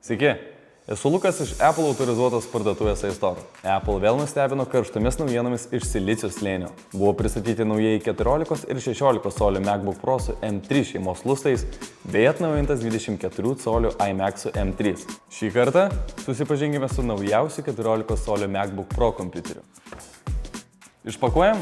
Sveiki, esu Lukas iš Apple autorizuotos parduotuvės iStore. Apple vėl nustebino karštomis naujienomis iš Silicio slėnio. Buvo pristatyti naujieji 14 ir 16 colių MacBook Pro su M3 šeimos lustais bei atnaujintas 24 colių iMac su M3. Šį kartą susipažinkime su naujausiu 14 colių MacBook Pro kompiuteriu. Išpakuojam?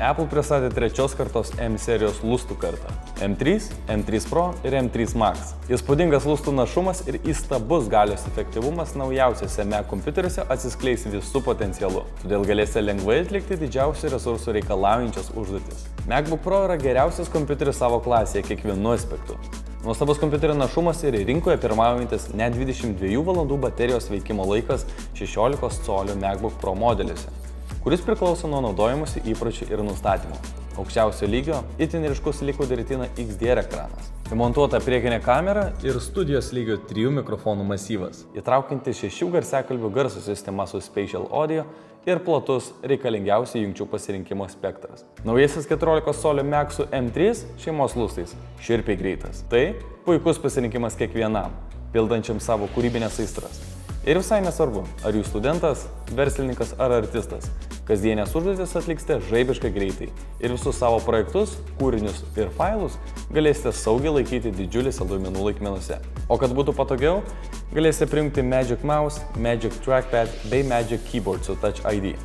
Apple pristatė trečios kartos M serijos lustų kartą – M3, M3 Pro ir M3 Max. Įspūdingas lustų našumas ir įstabus galios efektyvumas naujausiuose Mac kompiuteriuose atsiskleis visų potencialu, todėl galėsite lengvai atlikti didžiausių resursų reikalaujančias užduotis. MacBook Pro yra geriausias kompiuteris savo klasėje kiekvienu aspektu. Nuostabus kompiuterio našumas ir rinkoje pirmaujantis net 22 valandų baterijos veikimo laikas 16 colių MacBook Pro modeliuose, kuris priklauso nuo naudojimosi įpročių ir nustatymų. Aukščiausio lygio itin ryškus Liquid Retina XDR ekranas. Įmontuota priekinė kamera ir studijos lygio 3 mikrofonų masyvas, įtraukianti 6 garsiakalbių garso sistema su Spatial Audio ir platus reikalingiausių jungčių pasirinkimo spektras. Naujasis 14 colių Mac su M3 šeimos lustais šiurpiai greitas. Tai puikus pasirinkimas kiekvienam, pildančiam savo kūrybinės aistras. Ir visai nesvarbu, ar jūs studentas, verslininkas ar artistas, kasdienės užduotis atliksite žaibiškai greitai ir visus savo projektus, kūrinius ir failus galėsite saugiai laikyti didžiuliuose duomenų laikmenuose. O kad būtų patogiau, galėsite prijungti Magic Mouse, Magic Trackpad bei Magic Keyboard su Touch ID.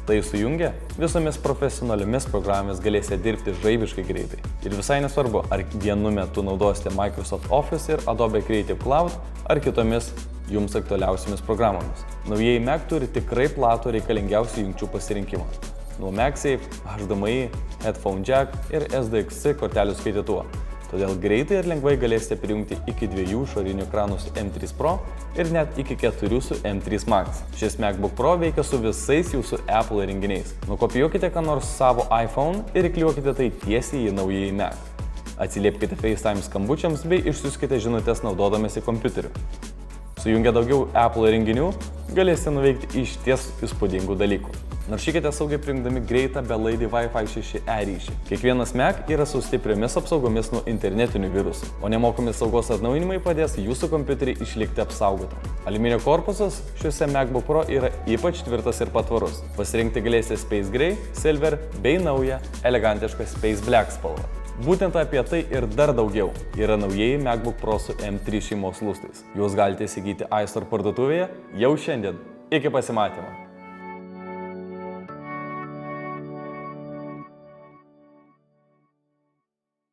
Tai sujungę, visomis profesionaliomis programomis galėsite dirbti žaibiškai greitai. Ir visai nesvarbu, ar vienu metu naudosite Microsoft Office ir Adobe Creative Cloud, ar kitomis jums aktualiausiamis programomis. Naujieji Mac turi tikrai platų reikalingiausių jungčių pasirinkimą. Nuo MagSafe, HDMI, Headphone Jack ir SDXC kortelių skaitytuvo. Todėl greitai ir lengvai galėsite prijungti iki 2 išorinių ekranų su M3 Pro ir net iki 4 su M3 Max. Šis MacBook Pro veikia su visais jūsų Apple įrenginiais. Nukopijuokite ką nors savo iPhone ir įklijuokite tai tiesiai į naująjį Mac. Atsiliepkite FaceTime skambučiams bei išsiųskite žinutes naudodamiesi kompiuteriu. Sujungę daugiau Apple įrenginių, galėsite nuveikti išties įspūdingų dalykų. Naršykite saugiai prijungdami greitą belaidį Wi-Fi 6E ryšį. Kiekvienas Mac yra su stipriomis apsaugomis nuo internetinių virusų, o nemokami saugos atnaujinimai padės jūsų kompiuterį išlikti apsaugotam. Aliuminio korpusas šiuose MacBook Pro yra ypač tvirtas ir patvarus. Pasirinkti galėsite Space Gray, Silver bei naują elegantišką Space Black spalvą. Būtent apie tai ir dar daugiau yra naujieji MacBook Pro su M3 šeimos lustais. Juos galite įsigyti iStore parduotuvėje jau šiandien. Iki pasimatymo.